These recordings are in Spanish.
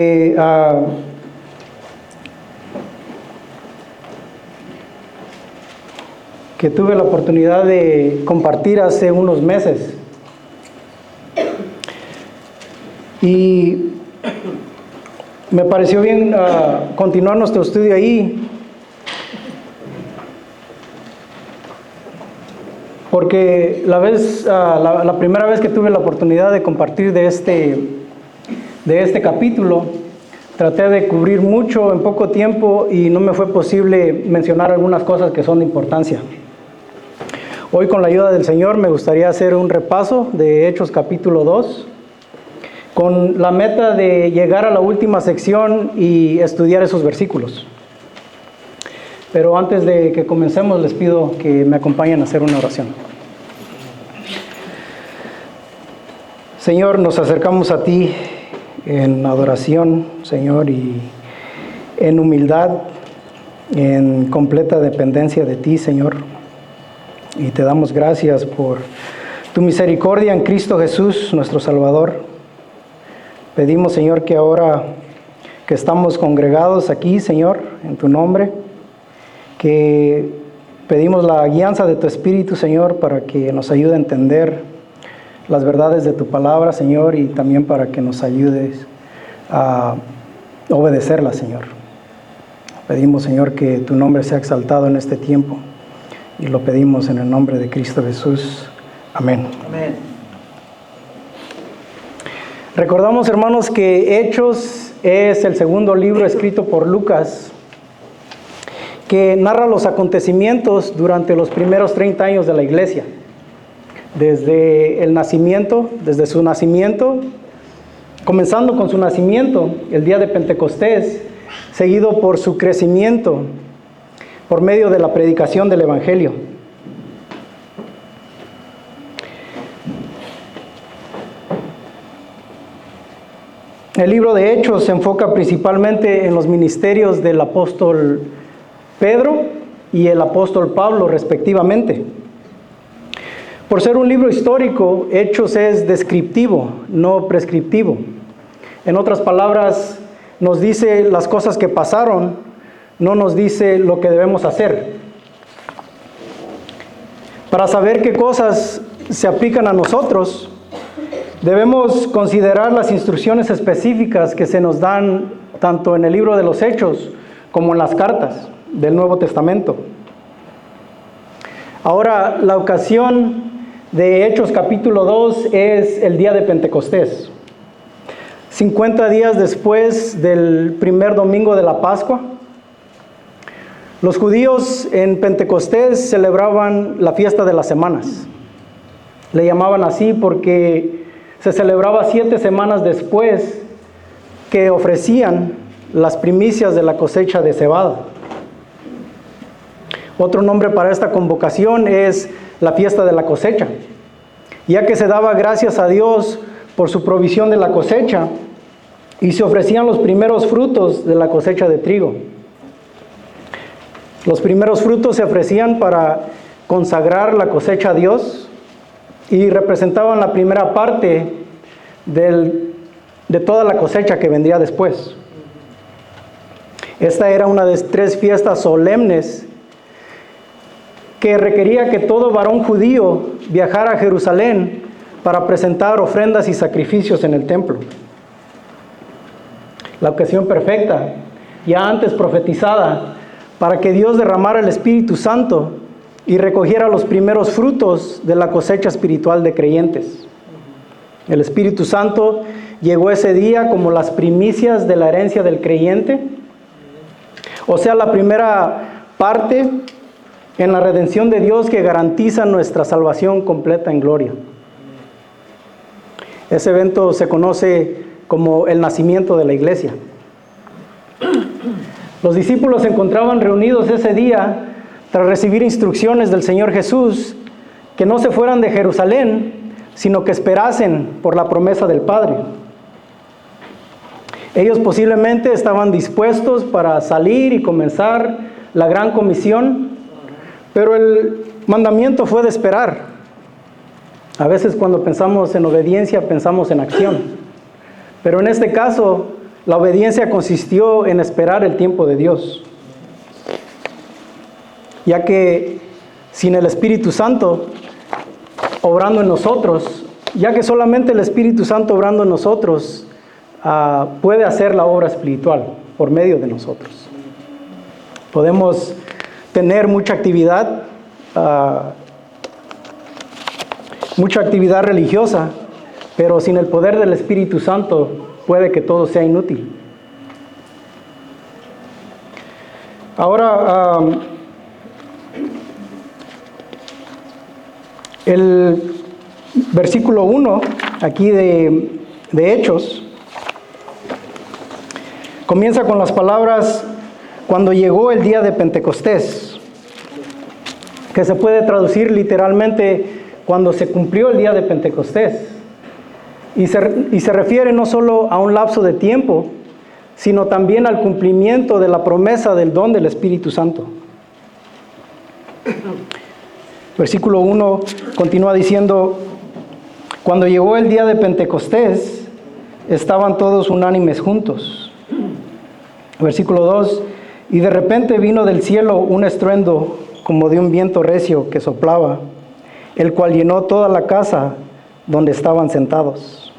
que tuve la oportunidad de compartir hace unos meses. Y me pareció bien continuar nuestro estudio ahí, porque la primera vez que tuve la oportunidad de compartir de este capítulo, traté de cubrir mucho en poco tiempo y no me fue posible mencionar algunas cosas que son de importancia. Hoy, con la ayuda del Señor, me gustaría hacer un repaso de Hechos capítulo 2, con la meta de llegar a la última sección y estudiar esos versículos. Pero antes de que comencemos, les pido que me acompañen a hacer una oración. Señor, nos acercamos a ti en adoración, Señor, y en humildad, en completa dependencia de ti, Señor. Y te damos gracias por tu misericordia en Cristo Jesús, nuestro Salvador. Pedimos, Señor, que ahora que estamos congregados aquí, Señor, en tu nombre, que pedimos la guianza de tu Espíritu, Señor, para que nos ayude a entender las verdades de tu palabra, Señor, y también para que nos ayudes a obedecerla, Señor. Pedimos, Señor, que tu nombre sea exaltado en este tiempo, y lo pedimos en el nombre de Cristo Jesús. Amén. Amén. Recordamos, hermanos, que Hechos es el segundo libro escrito por Lucas, que narra los acontecimientos durante los primeros 30 años de la iglesia. Desde su nacimiento, comenzando con su nacimiento, el día de Pentecostés, seguido por su crecimiento por medio de la predicación del Evangelio. El libro de Hechos se enfoca principalmente en los ministerios del apóstol Pedro y el apóstol Pablo, respectivamente. Por ser un libro histórico, Hechos es descriptivo, no prescriptivo. En otras palabras, nos dice las cosas que pasaron, no nos dice lo que debemos hacer. Para saber qué cosas se aplican a nosotros, debemos considerar las instrucciones específicas que se nos dan tanto en el libro de los Hechos como en las cartas del Nuevo Testamento. Ahora, la ocasión de Hechos capítulo 2 es el día de Pentecostés. 50 días después del primer domingo de la Pascua, los judíos en Pentecostés celebraban la fiesta de las semanas. Le llamaban así porque se celebraba 7 semanas después que ofrecían las primicias de la cosecha de cebada. Otro nombre para esta convocación es la fiesta de la cosecha, ya que se daba gracias a Dios por su provisión de la cosecha y se ofrecían los primeros frutos de la cosecha de trigo. Los primeros frutos se ofrecían para consagrar la cosecha a Dios y representaban la primera parte de toda la cosecha que vendría después. Esta era una de 3 fiestas solemnes que requería que todo varón judío viajara a Jerusalén para presentar ofrendas y sacrificios en el templo. La ocasión perfecta, ya antes profetizada, para que Dios derramara el Espíritu Santo y recogiera los primeros frutos de la cosecha espiritual de creyentes. El Espíritu Santo llegó ese día como las primicias de la herencia del creyente, o sea, la primera parte en la redención de Dios que garantiza nuestra salvación completa en gloria. Ese evento se conoce como el nacimiento de la iglesia. Los discípulos se encontraban reunidos ese día tras recibir instrucciones del Señor Jesús que no se fueran de Jerusalén, sino que esperasen por la promesa del Padre. Ellos posiblemente estaban dispuestos para salir y comenzar la gran comisión, pero el mandamiento fue de esperar. A veces cuando pensamos en obediencia, pensamos en acción. Pero en este caso, La obediencia consistió en esperar el tiempo de Dios, ya que sin el Espíritu Santo obrando en nosotros, ya que solamente el Espíritu Santo obrando en nosotros puede hacer la obra espiritual por medio de nosotros. Podemos tener mucha actividad religiosa, pero sin el poder del Espíritu Santo puede que todo sea inútil. Ahora, el versículo 1 aquí de Hechos comienza con las palabras: cuando llegó el día de Pentecostés, que se puede traducir literalmente cuando se cumplió el día de Pentecostés, y se refiere no solo a un lapso de tiempo, sino también al cumplimiento de la promesa del don del Espíritu Santo. Versículo 1 continúa diciendo: cuando llegó el día de Pentecostés, estaban todos unánimes juntos. Versículo 2: y de repente vino del cielo un estruendo como de un viento recio que soplaba, el cual llenó toda la casa donde estaban sentados.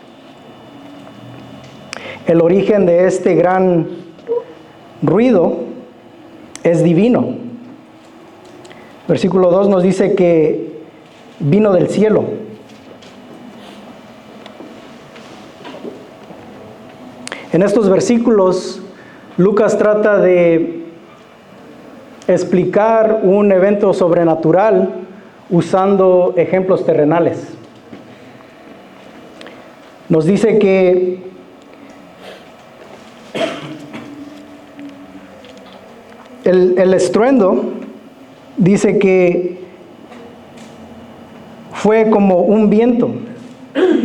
El origen de este gran ruido es divino. Versículo 2 nos dice que vino del cielo. En estos versículos, Lucas trata de explicar un evento sobrenatural usando ejemplos terrenales. Nos dice que el estruendo, dice que fue como un viento.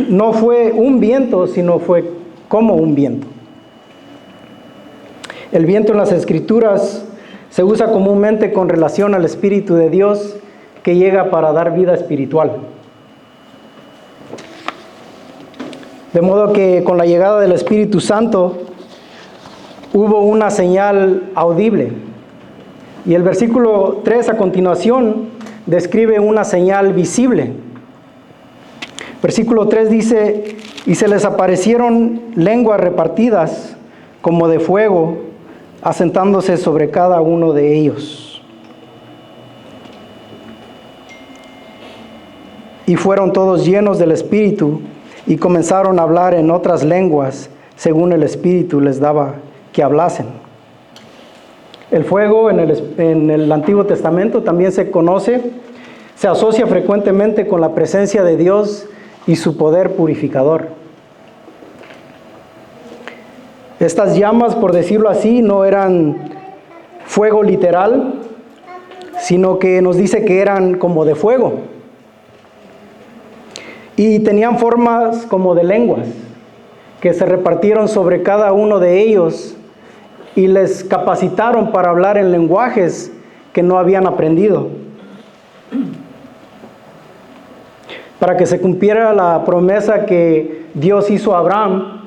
No fue un viento, sino fue como un viento. El viento en las Escrituras se usa comúnmente con relación al Espíritu de Dios que llega para dar vida espiritual. De modo que con la llegada del Espíritu Santo hubo una señal audible. Y el versículo 3 a continuación describe una señal visible. Versículo 3 dice: y se les aparecieron lenguas repartidas como de fuego, asentándose sobre cada uno de ellos. Y fueron todos llenos del Espíritu y comenzaron a hablar en otras lenguas, según el Espíritu les daba que hablasen. El fuego en el Antiguo Testamento también se asocia frecuentemente con la presencia de Dios y su poder purificador. Estas llamas, por decirlo así, no eran fuego literal, sino que nos dice que eran como de fuego. Y tenían formas como de lenguas, que se repartieron sobre cada uno de ellos y les capacitaron para hablar en lenguajes que no habían aprendido. Para que se cumpliera la promesa que Dios hizo a Abraham,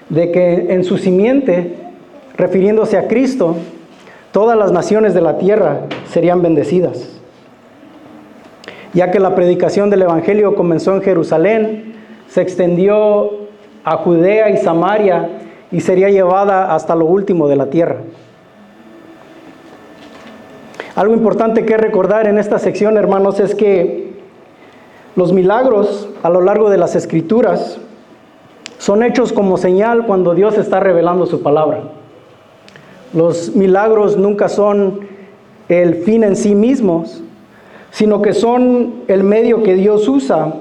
de que en su simiente, refiriéndose a Cristo, todas las naciones de la tierra serían bendecidas. Ya que la predicación del Evangelio comenzó en Jerusalén, se extendió a Judea y Samaria y sería llevada hasta lo último de la tierra. Algo importante que recordar en esta sección, hermanos, es que los milagros a lo largo de las Escrituras son hechos como señal cuando Dios está revelando su palabra. Los milagros nunca son el fin en sí mismos, sino que son el medio que Dios usa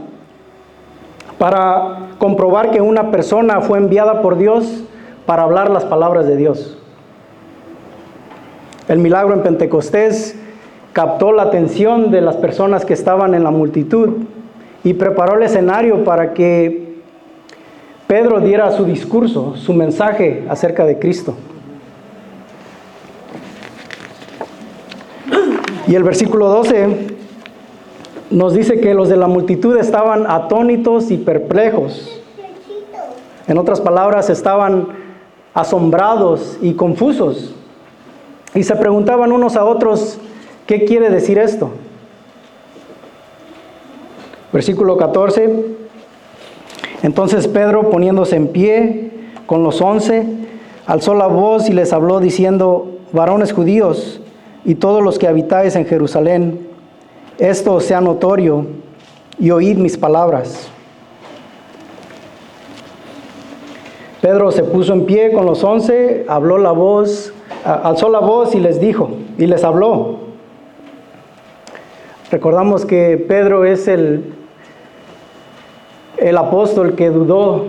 para comprobar que una persona fue enviada por Dios para hablar las palabras de Dios. El milagro en Pentecostés captó la atención de las personas que estaban en la multitud y preparó el escenario para que Pedro diera su discurso, su mensaje acerca de Cristo. Y el versículo 12 nos dice que los de la multitud estaban atónitos y perplejos. En otras palabras, estaban asombrados y confusos. Y se preguntaban unos a otros, ¿qué quiere decir esto? Versículo 14. Entonces Pedro, poniéndose en pie con los 11, alzó la voz y les habló diciendo: varones judíos y todos los que habitáis en Jerusalén, esto os sea notorio y oíd mis palabras. Pedro se puso en pie con los 11, alzó la voz y les dijo, y les habló. Recordamos que Pedro es el apóstol que dudó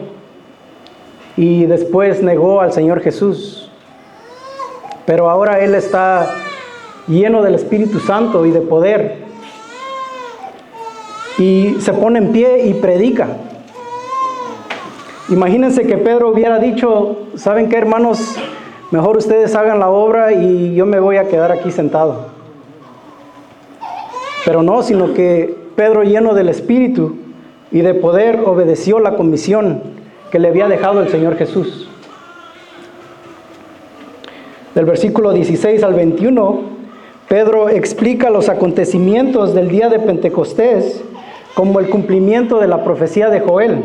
y después negó al Señor Jesús. Pero ahora él está lleno del Espíritu Santo y de poder. Y se pone en pie y predica. Imagínense que Pedro hubiera dicho: ¿saben qué, hermanos? Mejor ustedes hagan la obra y yo me voy a quedar aquí sentado. Pero no, sino que Pedro, lleno del Espíritu y de poder, obedeció la comisión que le había dejado el Señor Jesús. Del versículo 16 al 21, Pedro explica los acontecimientos del día de Pentecostés como el cumplimiento de la profecía de Joel,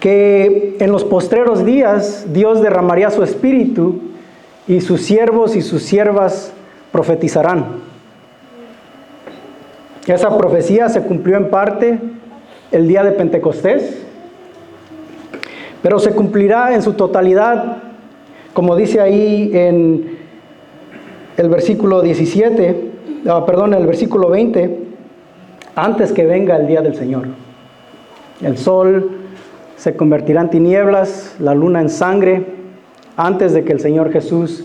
que en los postreros días Dios derramaría su espíritu y sus siervos y sus siervas profetizarán. Esa profecía se cumplió en parte el día de Pentecostés, pero se cumplirá en su totalidad, como dice ahí en el versículo 20, antes que venga el día del Señor. El sol se convertirá en tinieblas, la luna en sangre, antes de que el Señor Jesús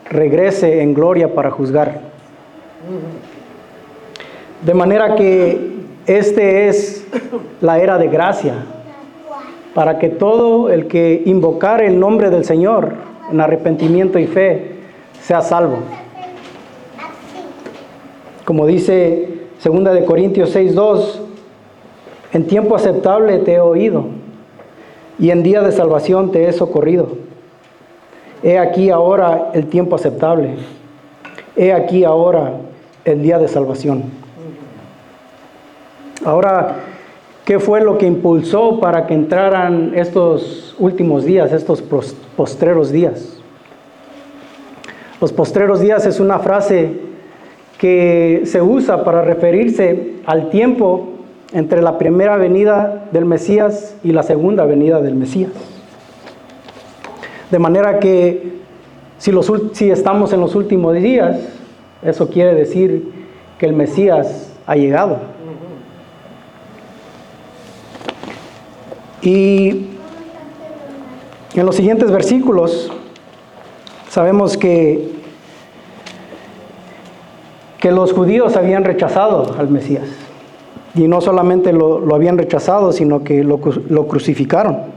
regrese en gloria para juzgar. De manera que este es la era de gracia, para que todo el que invocare el nombre del Señor en arrepentimiento y fe sea salvo. Como dice 2 Corintios 6:2, en tiempo aceptable te he oído, y en día de salvación te he socorrido. He aquí ahora el tiempo aceptable, he aquí ahora el día de salvación. Ahora, ¿qué fue lo que impulsó para que entraran estos últimos días, estos postreros días? Los postreros días es una frase que se usa para referirse al tiempo entre la primera venida del Mesías y la segunda venida del Mesías. De manera que si estamos en los últimos días, eso quiere decir que el Mesías ha llegado. Y en los siguientes versículos sabemos que los judíos habían rechazado al Mesías. Y no solamente lo habían rechazado, sino que lo crucificaron.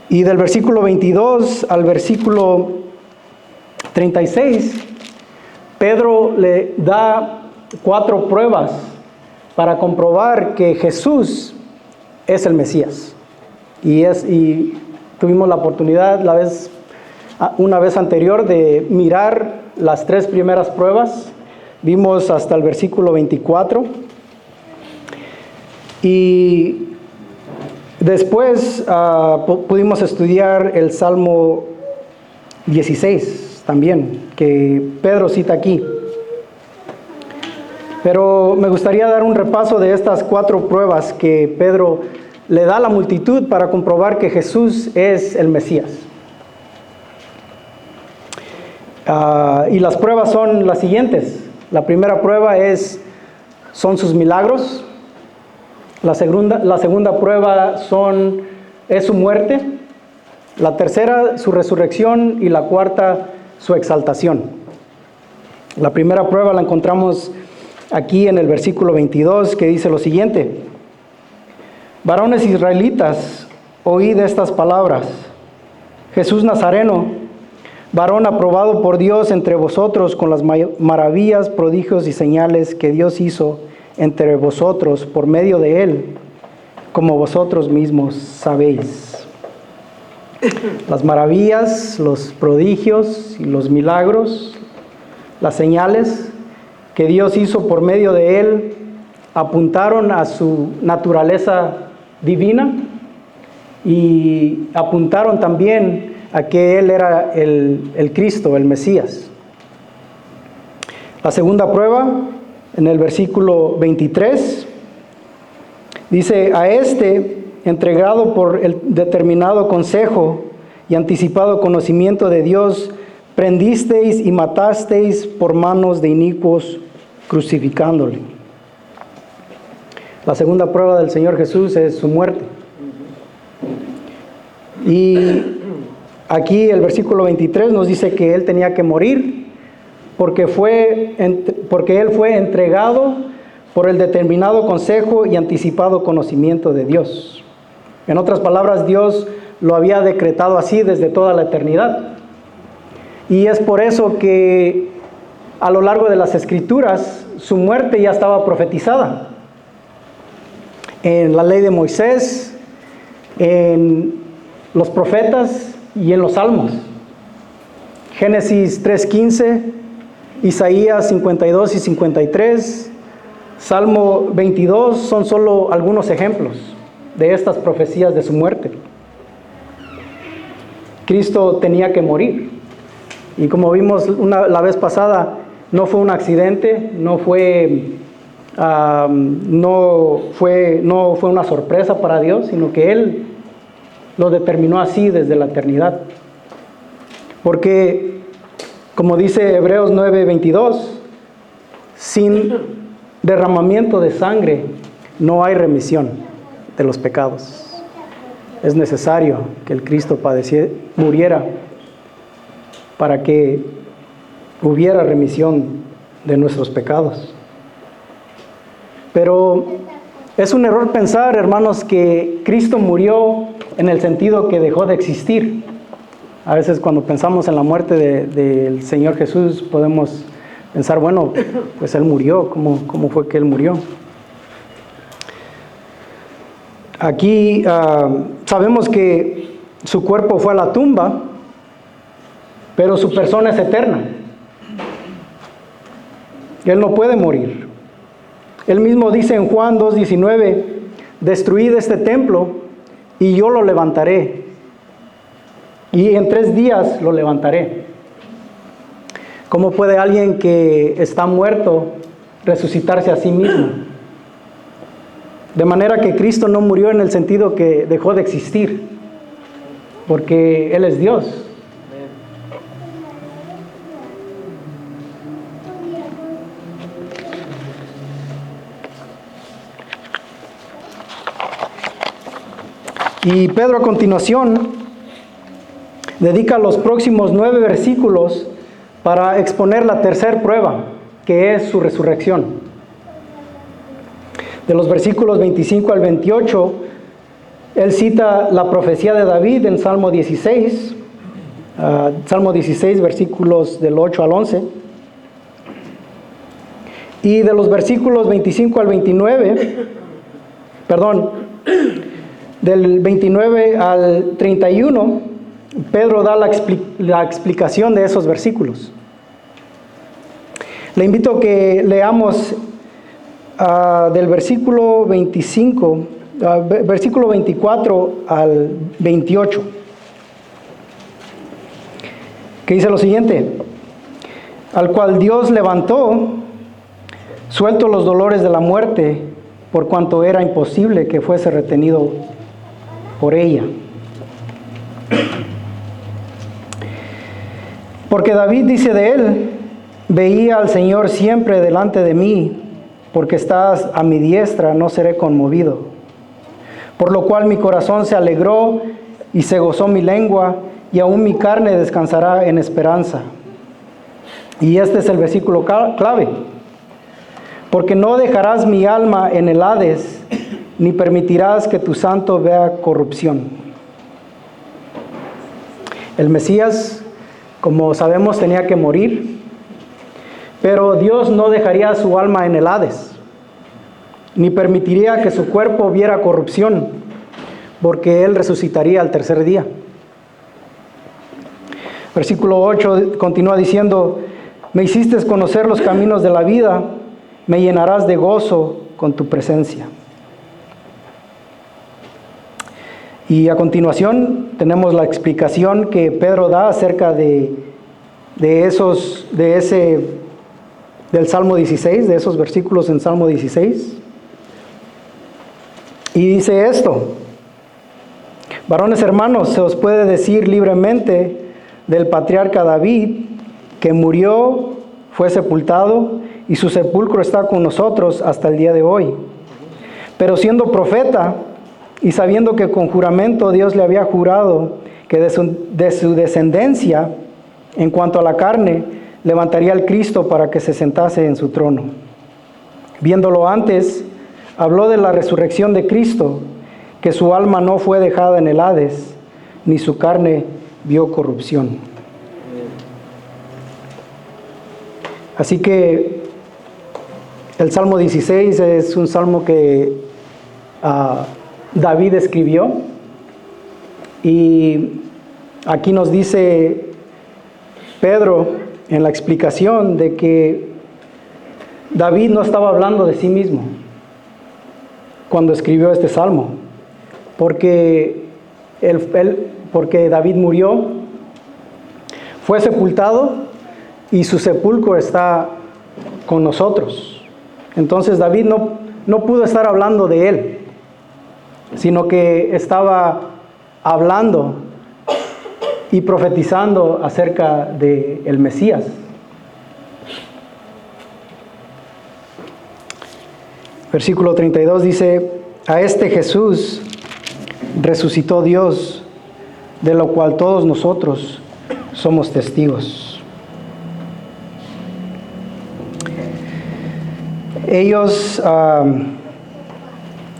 Y del versículo 22 al versículo 36, Pedro le da 4 pruebas para comprobar que Jesús es el Mesías. Y tuvimos la oportunidad una vez anterior de mirar las 3 primeras pruebas. Vimos hasta el versículo 24. Y después pudimos estudiar el Salmo 16 también, que Pedro cita aquí. Pero me gustaría dar un repaso de estas 4 pruebas que Pedro le da a la multitud para comprobar que Jesús es el Mesías. Y las pruebas son las siguientes. La primera prueba son sus milagros. La segunda prueba es su muerte. La tercera, su resurrección. Y la cuarta, su exaltación. La primera prueba la encontramos aquí en el versículo 22, que dice lo siguiente: varones israelitas, oíd estas palabras. Jesús Nazareno, varón aprobado por Dios entre vosotros con las maravillas, prodigios y señales que Dios hizo entre vosotros por medio de él, como vosotros mismos sabéis. Las maravillas, los prodigios y los milagros, las señales que Dios hizo por medio de él, apuntaron a su naturaleza divina y apuntaron también a que él era el Cristo, el Mesías. La segunda prueba, en el versículo 23, dice: a este, entregado por el determinado consejo y anticipado conocimiento de Dios, prendisteis y matasteis por manos de inicuos, crucificándole. La segunda prueba del Señor Jesús es su muerte. Y aquí el versículo 23 nos dice que él tenía que morir porque él fue entregado por el determinado consejo y anticipado conocimiento de Dios. En otras palabras, Dios lo había decretado así desde toda la eternidad. Y es por eso que a lo largo de las Escrituras su muerte ya estaba profetizada. En la ley de Moisés, en los profetas y en los salmos. Génesis 3:15, Isaías 52 y 53, Salmo 22 son solo algunos ejemplos de estas profecías de su muerte. Cristo tenía que morir. Y como vimos la vez pasada, no fue un accidente, no fue una sorpresa para Dios, sino que Él lo determinó así desde la eternidad. Porque, como dice Hebreos 9:22, sin derramamiento de sangre no hay remisión de los pecados. Es necesario que el Cristo muriera para que hubiera remisión de nuestros pecados. Pero es un error pensar, hermanos, que Cristo murió en el sentido que dejó de existir. A veces cuando pensamos en la muerte del Señor Jesús podemos pensar, bueno, pues Él murió, ¿cómo fue que Él murió? Aquí sabemos que su cuerpo fue a la tumba, pero su persona es eterna. Él no puede morir. Él mismo dice en Juan 2:19, destruid este templo y yo lo levantaré. Y en 3 días lo levantaré. ¿Cómo puede alguien que está muerto resucitarse a sí mismo? De manera que Cristo no murió en el sentido que dejó de existir, porque Él es Dios. Y Pedro a continuación dedica los próximos 9 versículos para exponer la tercera prueba, que es su resurrección. De los versículos 25 al 28, él cita la profecía de David en Salmo 16, versículos del 8 al 11. Y de los versículos 25 al 29, del 29 al 31, Pedro da la explicación de esos versículos. Le invito a que leamos del versículo 24 al 28, que dice lo siguiente: al cual Dios levantó, suelto los dolores de la muerte, por cuanto era imposible que fuese retenido por ella. Porque David dice de él: veía al Señor siempre delante de mí, porque estás a mi diestra, no seré conmovido. Por lo cual mi corazón se alegró y se gozó mi lengua, y aún mi carne descansará en esperanza. Y este es el versículo clave: porque no dejarás mi alma en el Hades, ni permitirás que tu santo vea corrupción. El Mesías, como sabemos, tenía que morir, pero Dios no dejaría su alma en el Hades. ni permitiría que su cuerpo viera corrupción, porque Él resucitaría al tercer día. Versículo 8 continúa diciendo: me hiciste conocer los caminos de la vida, me llenarás de gozo con tu presencia. Y a continuación tenemos la explicación que Pedro da acerca del Salmo 16, de esos versículos en Salmo 16. Y dice esto: varones hermanos, se os puede decir libremente del patriarca David, que murió, fue sepultado, y su sepulcro está con nosotros hasta el día de hoy. Pero siendo profeta, y sabiendo que con juramento Dios le había jurado que de su descendencia, en cuanto a la carne, levantaría al Cristo para que se sentase en su trono. Viéndolo antes, habló de la resurrección de Cristo, que su alma no fue dejada en el Hades, ni su carne vio corrupción. Así que el Salmo 16 es un salmo que David escribió, y aquí nos dice Pedro en la explicación de que David no estaba hablando de sí mismo cuando escribió este salmo, porque David murió, fue sepultado y su sepulcro está con nosotros. Entonces David no pudo estar hablando de él, sino que estaba hablando y profetizando acerca del Mesías. Versículo 32 dice: a este Jesús resucitó Dios, de lo cual todos nosotros somos testigos. Ellos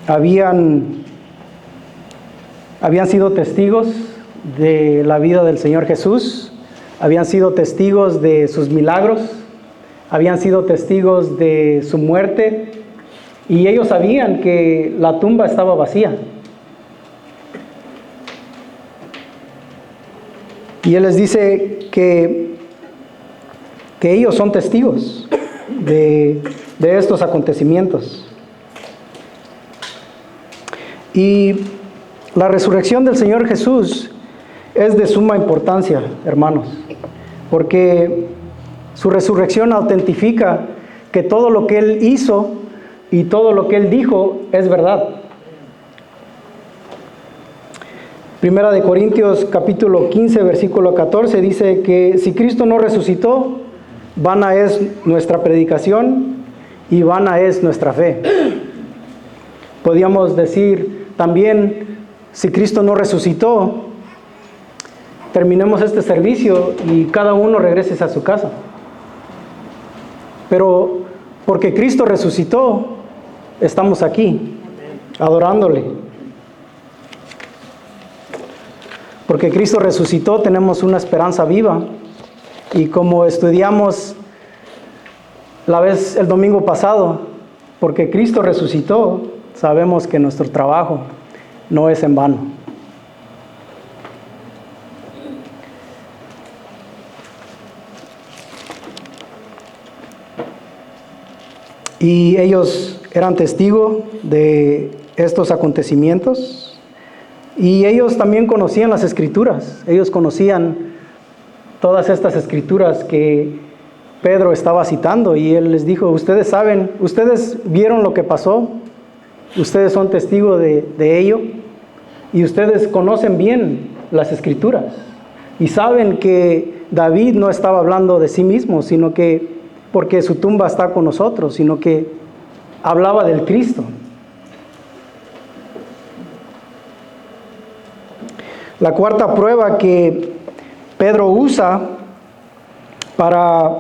habían sido testigos de la vida del Señor Jesús, habían sido testigos de sus milagros, habían sido testigos de su muerte, y ellos sabían que la tumba estaba vacía. Y Él les dice que ellos son testigos de estos acontecimientos. Y la resurrección del Señor Jesús es de suma importancia, hermanos, porque su resurrección autentifica que todo lo que Él hizo y todo lo que Él dijo es verdad. Primera de Corintios capítulo 15, versículo 14 dice que si Cristo no resucitó, vana es nuestra predicación y vana es nuestra fe. Podríamos decir también, si Cristo no resucitó, terminemos este servicio y cada uno regrese a su casa. Pero porque Cristo resucitó, estamos aquí, adorándole. Porque Cristo resucitó, tenemos una esperanza viva. Y como estudiamos el domingo pasado, porque Cristo resucitó, sabemos que nuestro trabajo no es en vano. Y ellos eran testigos de estos acontecimientos, y ellos también conocían las Escrituras. Ellos conocían todas estas Escrituras que Pedro estaba citando, y él les dijo: ustedes saben, ustedes vieron lo que pasó, ustedes son testigos de ello, y ustedes conocen bien las Escrituras, y saben que David no estaba hablando de sí mismo, sino que porque su tumba está con nosotros, sino que hablaba del Cristo. La cuarta prueba que Pedro usa para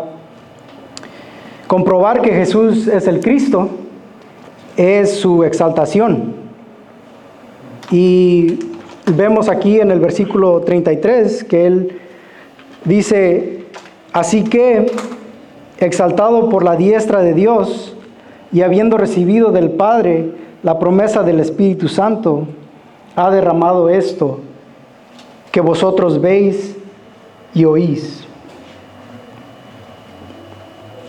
comprobar que Jesús es el Cristo es su exaltación. Y vemos aquí en el versículo 33 que él dice: así que, exaltado por la diestra de Dios, y habiendo recibido del Padre la promesa del Espíritu Santo, ha derramado esto que vosotros veis y oís.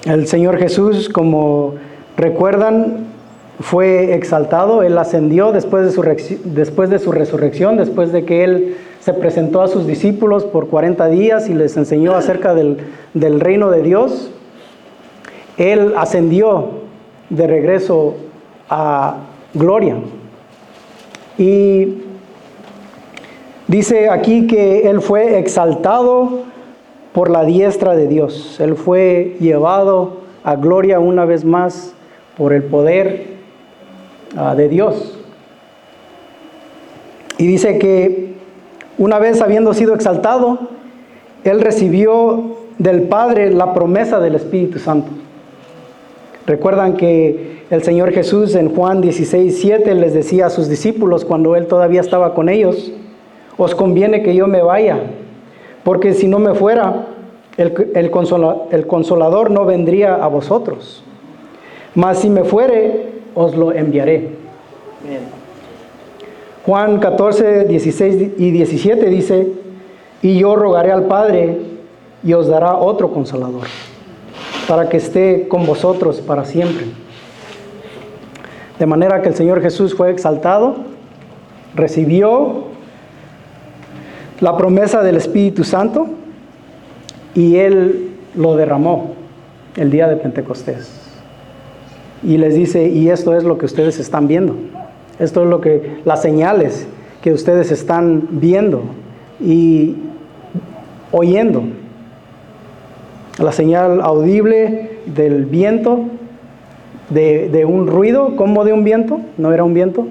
El Señor Jesús, como recuerdan, fue exaltado. Él ascendió después de su resurrección, después de que Él se presentó a sus discípulos por 40 días y les enseñó acerca del reino de Dios. Él ascendió de regreso a gloria. Y dice aquí que Él fue exaltado por la diestra de Dios. Él fue llevado a gloria una vez más por el poder de Dios. Y dice que una vez habiendo sido exaltado, Él recibió del Padre la promesa del Espíritu Santo. Recuerdan que el Señor Jesús en Juan 16:7 les decía a sus discípulos cuando Él todavía estaba con ellos: os conviene que yo me vaya, porque si no me fuera, el Consolador no vendría a vosotros. Mas si me fuere, os lo enviaré. Bien. Juan 14, 16 y 17 dice: y yo rogaré al Padre, y os dará otro Consolador, para que esté con vosotros para siempre. De manera que el Señor Jesús fue exaltado, recibió la promesa del Espíritu Santo y Él lo derramó el día de Pentecostés. Y les dice: y esto es lo que ustedes están viendo. Esto es lo que, las señales que ustedes están viendo y oyendo. La señal audible del viento, de un ruido como de un viento, no era un viento,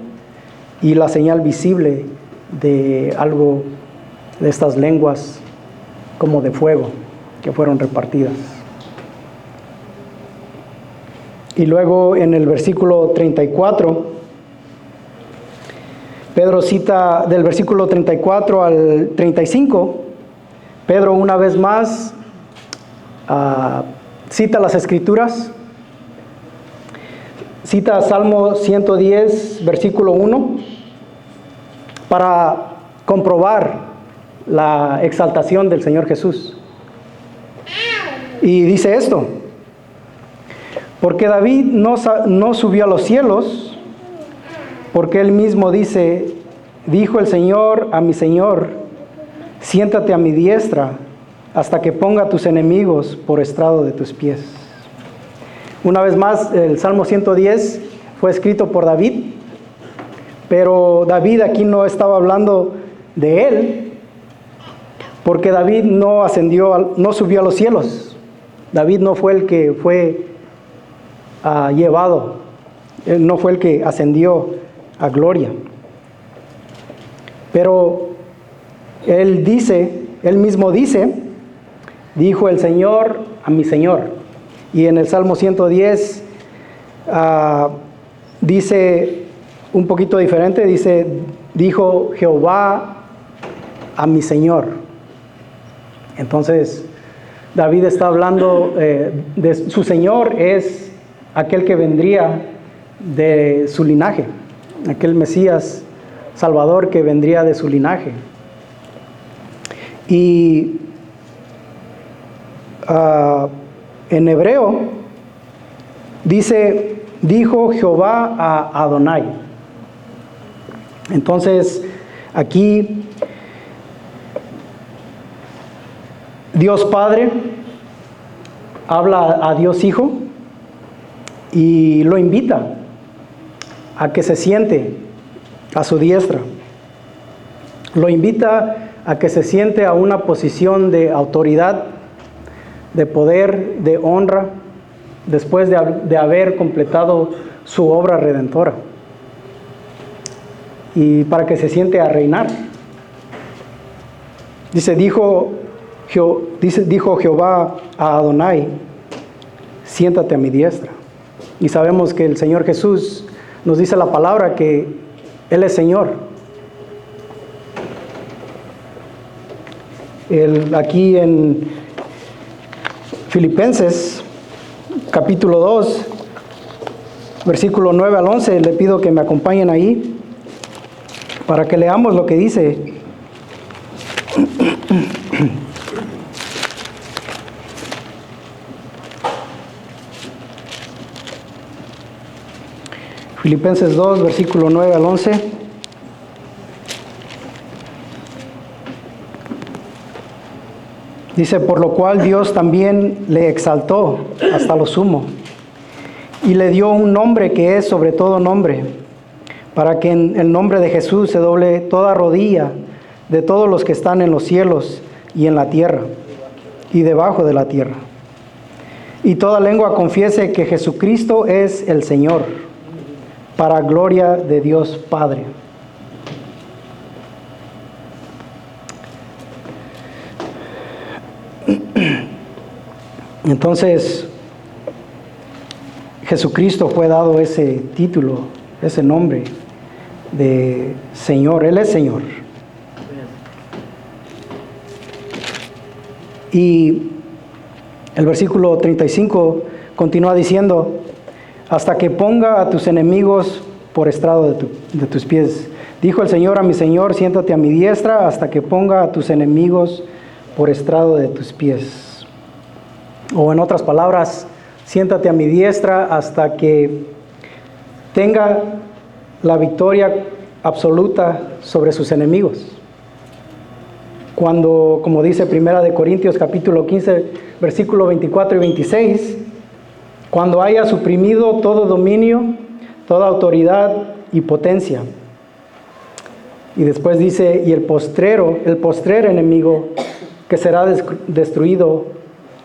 y la señal visible de algo, de estas lenguas como de fuego que fueron repartidas. Y luego en el versículo 34, Pedro cita del versículo 34 al 35, Pedro una vez más cita las Escrituras, cita Salmo 110, versículo 1, para comprobar la exaltación del Señor Jesús. Y dice esto: porque David no subió a los cielos, porque él mismo dice: dijo el Señor a mi Señor, siéntate a mi diestra hasta que ponga a tus enemigos por estrado de tus pies. Una vez más, el Salmo 110 fue escrito por David, pero David aquí no estaba hablando de él, porque David no subió a los cielos. David no fue el que fue llevado, él no fue el que ascendió a gloria. Pero él mismo dice: dijo el Señor a mi Señor. Y en el Salmo 110 dice un poquito diferente, dice: dijo Jehová a mi Señor. Entonces David está hablando de su Señor, es aquel que vendría de su linaje, aquel Mesías Salvador que vendría de su linaje. Y en hebreo dice: dijo Jehová a Adonai. Entonces aquí Dios Padre habla a Dios Hijo y lo invita a que se siente a su diestra. Lo invita a que se siente a una posición de autoridad, de poder, de honra, después de haber completado su obra redentora. Y para que se siente a reinar. Dijo Jehová a Adonai: siéntate a mi diestra. Y sabemos que el Señor Jesús nos dice la palabra que Él es Señor. Aquí en Filipenses capítulo 2 versículo 9 al 11, le pido que me acompañen ahí para que leamos lo que dice. Filipenses 2, versículo 9 al 11. Dice, por lo cual Dios también le exaltó hasta lo sumo y le dio un nombre que es sobre todo nombre, para que en el nombre de Jesús se doble toda rodilla de todos los que están en los cielos y en la tierra y debajo de la tierra, y toda lengua confiese que Jesucristo es el Señor, para gloria de Dios Padre. Entonces, Jesucristo fue dado ese título, ese nombre de Señor. Él es Señor. Y el versículo 35 continúa diciendo, hasta que ponga a tus enemigos por estrado de tus pies. Dijo el Señor a mi Señor, siéntate a mi diestra hasta que ponga a tus enemigos por estrado de tus pies. O en otras palabras, siéntate a mi diestra hasta que tenga la victoria absoluta sobre sus enemigos. Cuando, como dice Primera de Corintios capítulo 15, versículo 24 y 26, cuando haya suprimido todo dominio, toda autoridad y potencia. Y después dice, y el postrer enemigo que será destruido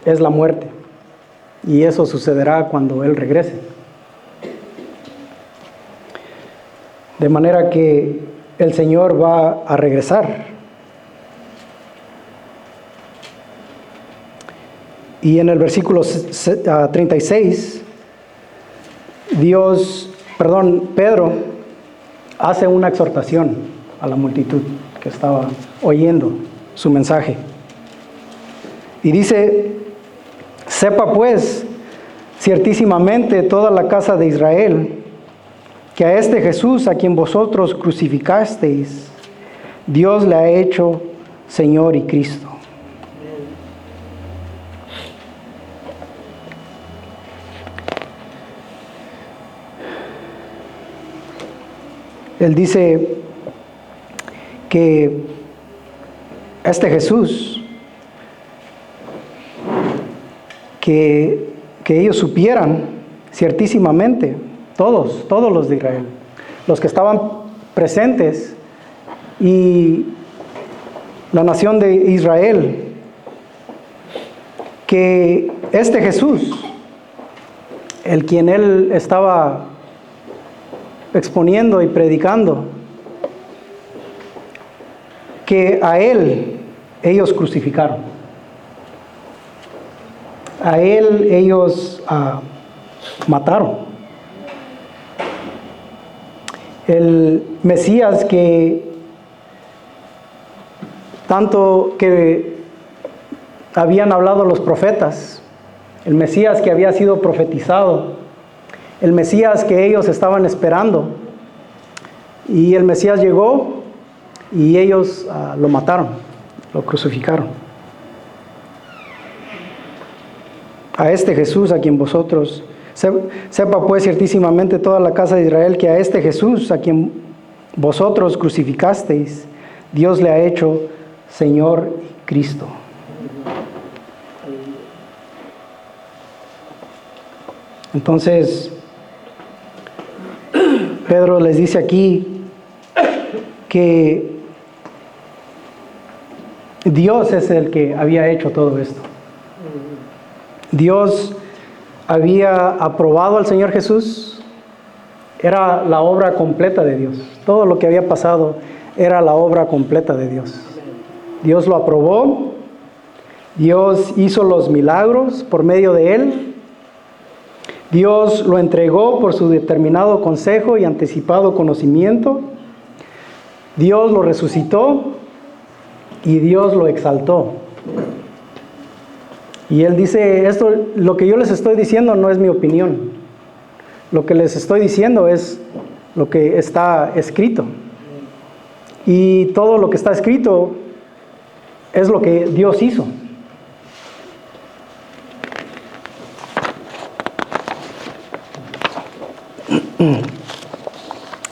es la muerte. Y eso sucederá cuando Él regrese. De manera que el Señor va a regresar. Y en el versículo 36, Pedro hace una exhortación a la multitud que estaba oyendo su mensaje. Y dice, sepa pues ciertísimamente toda la casa de Israel, que a este Jesús, a quien vosotros crucificasteis, Dios le ha hecho Señor y Cristo. Él dice que este Jesús, que ellos supieran ciertísimamente, todos los de Israel, los que estaban presentes y la nación de Israel, que este Jesús, el quien él estaba exponiendo y predicando, que a él ellos crucificaron, a él ellos mataron. El Mesías que tanto que habían hablado los profetas, el Mesías que había sido profetizado, el Mesías que ellos estaban esperando, y el Mesías llegó y ellos lo mataron, lo crucificaron. A este Jesús a quien vosotros, sepa pues ciertísimamente toda la casa de Israel, que a este Jesús a quien vosotros crucificasteis, Dios le ha hecho Señor y Cristo. Entonces, Pedro les dice aquí que Dios es el que había hecho todo esto. Dios había aprobado al Señor Jesús. Era la obra completa de Dios. Todo lo que había pasado era la obra completa de Dios. Dios lo aprobó. Dios hizo los milagros por medio de Él. Dios lo entregó por su determinado consejo y anticipado conocimiento. Dios lo resucitó y Dios lo exaltó. Y Él dice, esto, lo que yo les estoy diciendo no es mi opinión. Lo que les estoy diciendo es lo que está escrito. Y todo lo que está escrito es lo que Dios hizo.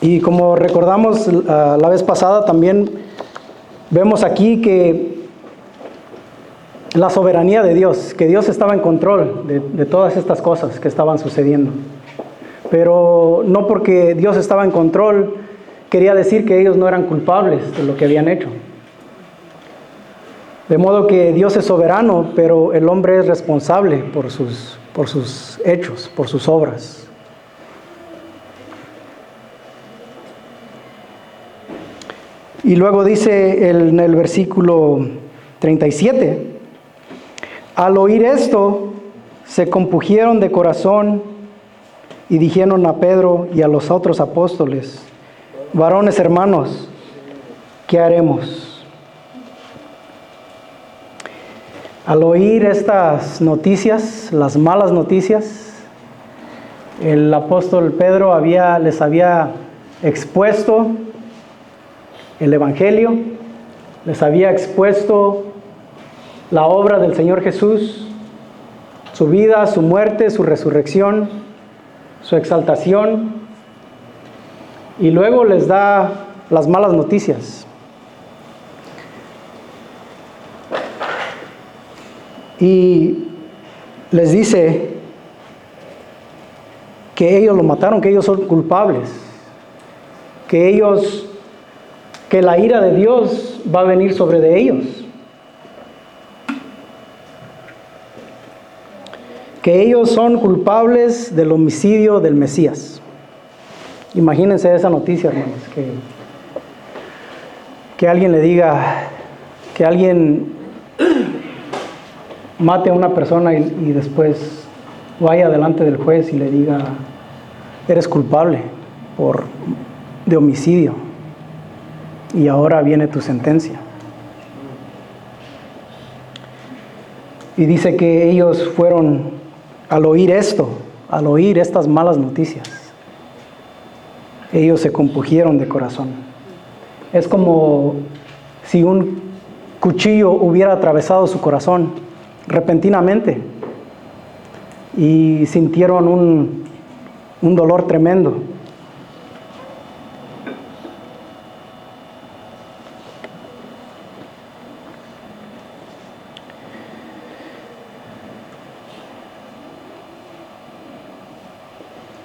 Y como recordamos la vez pasada, también vemos aquí que la soberanía de Dios, que Dios estaba en control de todas estas cosas que estaban sucediendo. Pero no porque Dios estaba en control, quería decir que ellos no eran culpables de lo que habían hecho. De modo que Dios es soberano, pero el hombre es responsable por sus hechos, por sus obras. Y luego dice en el versículo 37, al oír esto, se compungieron de corazón y dijeron a Pedro y a los otros apóstoles, varones hermanos, ¿qué haremos? Al oír estas noticias, las malas noticias, el apóstol Pedro les había expuesto el Evangelio, les había expuesto la obra del Señor Jesús, su vida, su muerte, su resurrección, su exaltación, y luego les da las malas noticias. Y les dice que ellos lo mataron, que ellos son culpables, que la ira de Dios va a venir sobre de ellos, que ellos son culpables del homicidio del Mesías. Imagínense esa noticia, hermanos, que alguien le diga, que alguien mate a una persona y después vaya delante del juez y le diga, eres culpable de homicidio y ahora viene tu sentencia. Y dice que ellos fueron, al oír esto, al oír estas malas noticias, ellos se compungieron de corazón. Es como si un cuchillo hubiera atravesado su corazón repentinamente y sintieron un dolor tremendo.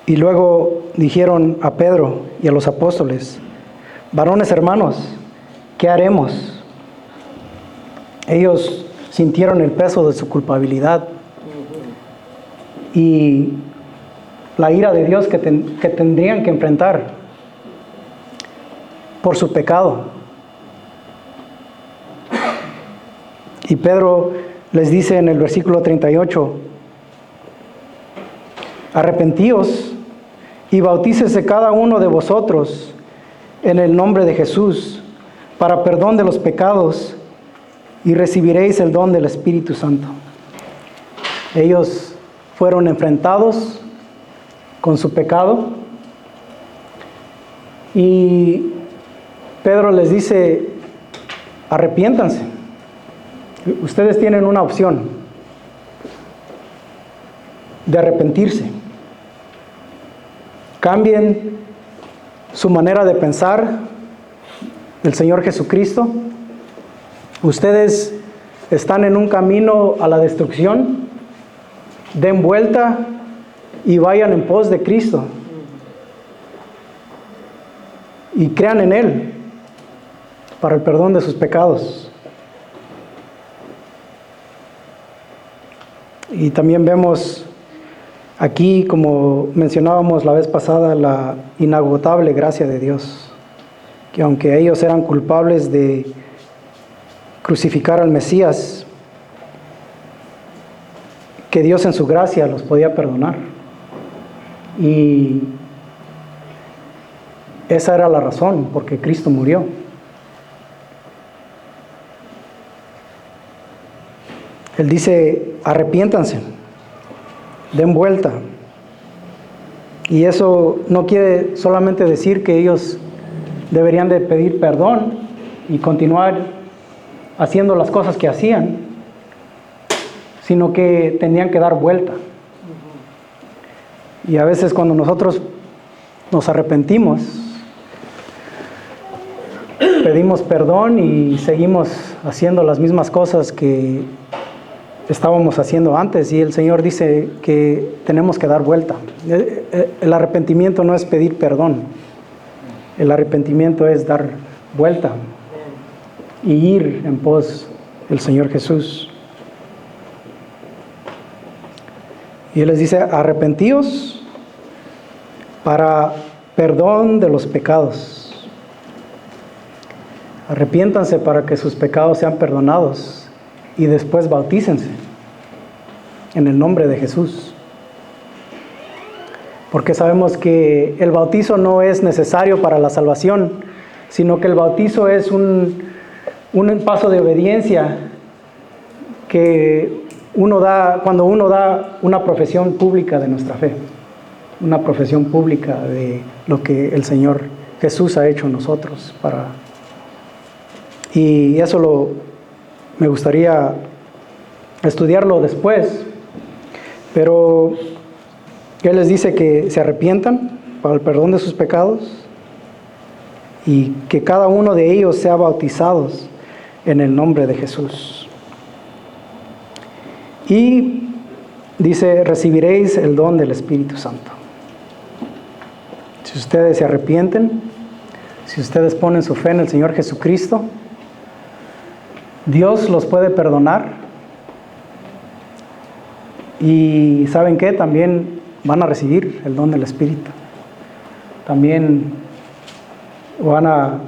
Y luego dijeron a Pedro y a los apóstoles, varones hermanos, ¿qué haremos? Ellos sintieron el peso de su culpabilidad y la ira de Dios que tendrían que enfrentar por su pecado. Y Pedro les dice en el versículo 38, arrepentíos y bautícese cada uno de vosotros en el nombre de Jesús para perdón de los pecados y recibiréis el don del Espíritu Santo. Ellos fueron enfrentados con su pecado y Pedro les dice, arrepiéntanse. Ustedes tienen una opción de arrepentirse. Cambien su manera de pensar del Señor Jesucristo. Ustedes están en un camino a la destrucción. Den vuelta y vayan en pos de Cristo. Y crean en Él para el perdón de sus pecados. Y también vemos aquí, como mencionábamos la vez pasada, la inagotable gracia de Dios, que aunque ellos eran culpables de crucificar al Mesías, que Dios en su gracia los podía perdonar. Y esa era la razón, porque Cristo murió. Él dice, arrepiéntanse, den vuelta, Y eso no quiere solamente decir que ellos deberían de pedir perdón y continuar haciendo las cosas que hacían, sino que tenían que dar vuelta. Y a veces cuando nosotros nos arrepentimos, pedimos perdón y seguimos haciendo las mismas cosas que estábamos haciendo antes, y el Señor dice que tenemos que dar vuelta. El arrepentimiento no es pedir perdón, el arrepentimiento es dar vuelta y ir en pos del Señor Jesús. Y Él les dice: arrepentíos para perdón de los pecados. Arrepiéntanse para que sus pecados sean perdonados y después bautícense en el nombre de Jesús. Porque sabemos que el bautizo no es necesario para la salvación, sino que el bautizo es un paso de obediencia que uno da cuando uno da una profesión pública de nuestra fe, una profesión pública de lo que el Señor Jesús ha hecho en nosotros. Y eso me gustaría estudiarlo después, pero Él les dice que se arrepientan para el perdón de sus pecados y que cada uno de ellos sea bautizados en el nombre de Jesús. Y dice: recibiréis el don del Espíritu Santo. Si ustedes se arrepienten, si ustedes ponen su fe en el Señor Jesucristo, Dios los puede perdonar. Y ¿saben qué? También van a recibir el don del Espíritu. También van a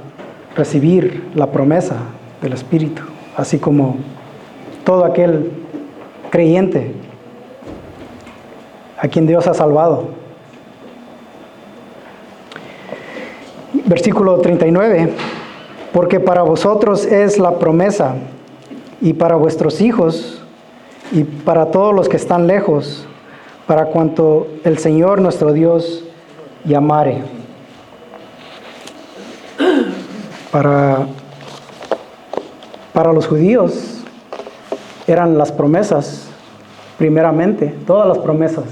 recibir la promesa del Espíritu, así como todo aquel creyente a quien Dios ha salvado. Versículo 39: porque para vosotros es la promesa, y para vuestros hijos, y para todos los que están lejos, para cuanto el Señor nuestro Dios llamare. Para los judíos eran las promesas, primeramente, todas las promesas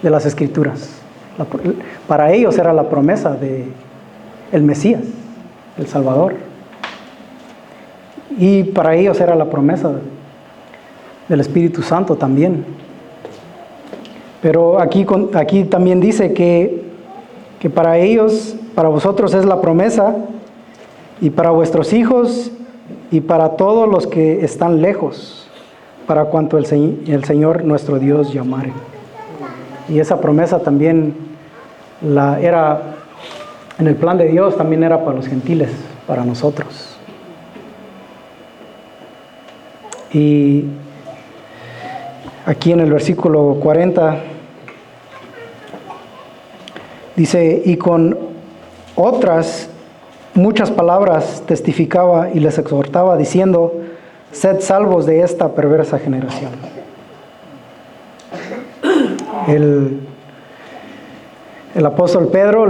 de las Escrituras. Para ellos era la promesa de el Mesías, el Salvador. Y para ellos era la promesa del Espíritu Santo también. Pero aquí también dice que para ellos, para vosotros es la promesa, y para vuestros hijos, y para todos los que están lejos, para cuanto el Señor nuestro Dios llamare. Y esa promesa también era en el plan de Dios, también era para los gentiles, para nosotros. Y aquí en el versículo 40 dice: y con otras muchas palabras testificaba y les exhortaba diciendo: sed salvos de esta perversa generación. El apóstol Pedro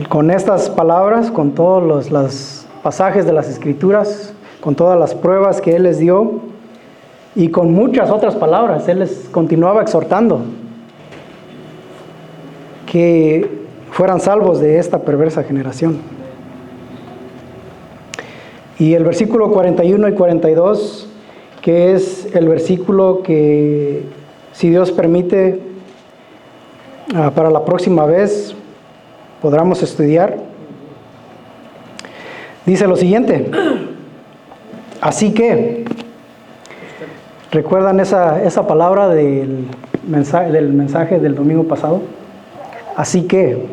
con estas palabras, con todos los pasajes de las Escrituras, con todas las pruebas que Él les dio, y con muchas otras palabras, Él les continuaba exhortando que fueran salvos de esta perversa generación. Y el versículo 41 y 42, que es el versículo que, si Dios permite, para la próxima vez podamos estudiar, dice lo siguiente: así que, ¿recuerdan esa palabra del mensaje del domingo pasado? Así que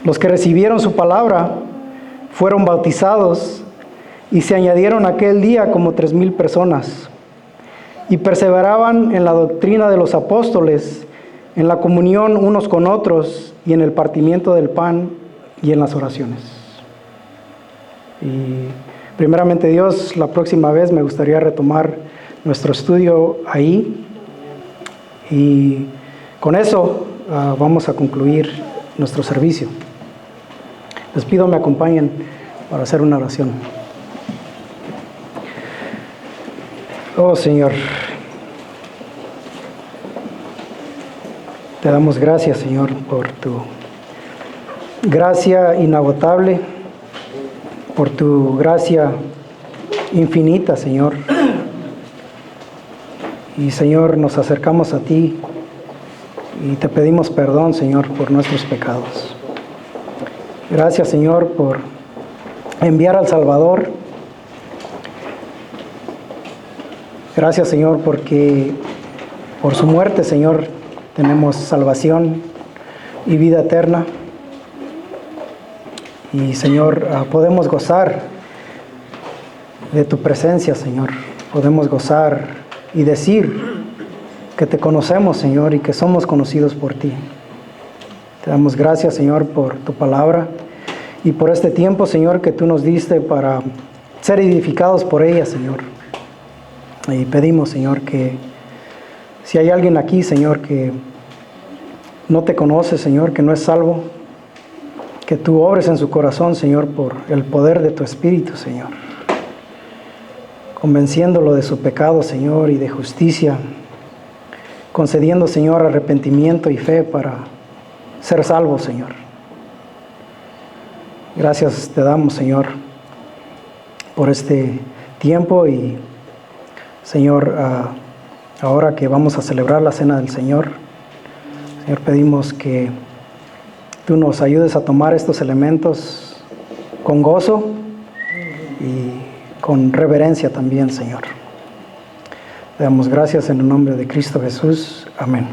los que recibieron su palabra fueron bautizados, y se añadieron aquel día como 3,000 personas, y perseveraban en la doctrina de los apóstoles, en la comunión unos con otros, y en el partimiento del pan y en las oraciones. Y primeramente Dios, la próxima vez me gustaría retomar nuestro estudio ahí, y Con eso vamos a concluir nuestro servicio. Les pido me acompañen para hacer una oración. Oh Señor, te damos gracias, Señor, por tu gracia inagotable, por tu gracia infinita, Señor. Y Señor, nos acercamos a ti y te pedimos perdón, Señor, por nuestros pecados. Gracias, Señor, por enviar al Salvador. Gracias, Señor, porque por su muerte, Señor, tenemos salvación y vida eterna. Y, Señor, podemos gozar de tu presencia, Señor. Podemos gozar y decir que te conocemos, Señor, y que somos conocidos por ti. Te damos gracias, Señor, por tu palabra y por este tiempo, Señor, que tú nos diste para ser edificados por ella, Señor. Y pedimos, Señor, que si hay alguien aquí, Señor, que no te conoce, Señor, que no es salvo, que tú obres en su corazón, Señor, por el poder de tu Espíritu, Señor, convenciéndolo de su pecado, Señor, y de justicia, concediendo, Señor, arrepentimiento y fe para ser salvo, Señor. Gracias te damos, Señor, por este tiempo y, Señor, ahora que vamos a celebrar la Cena del Señor, Señor, pedimos que tú nos ayudes a tomar estos elementos con gozo y con reverencia también, Señor. Te damos gracias en el nombre de Cristo Jesús. Amén.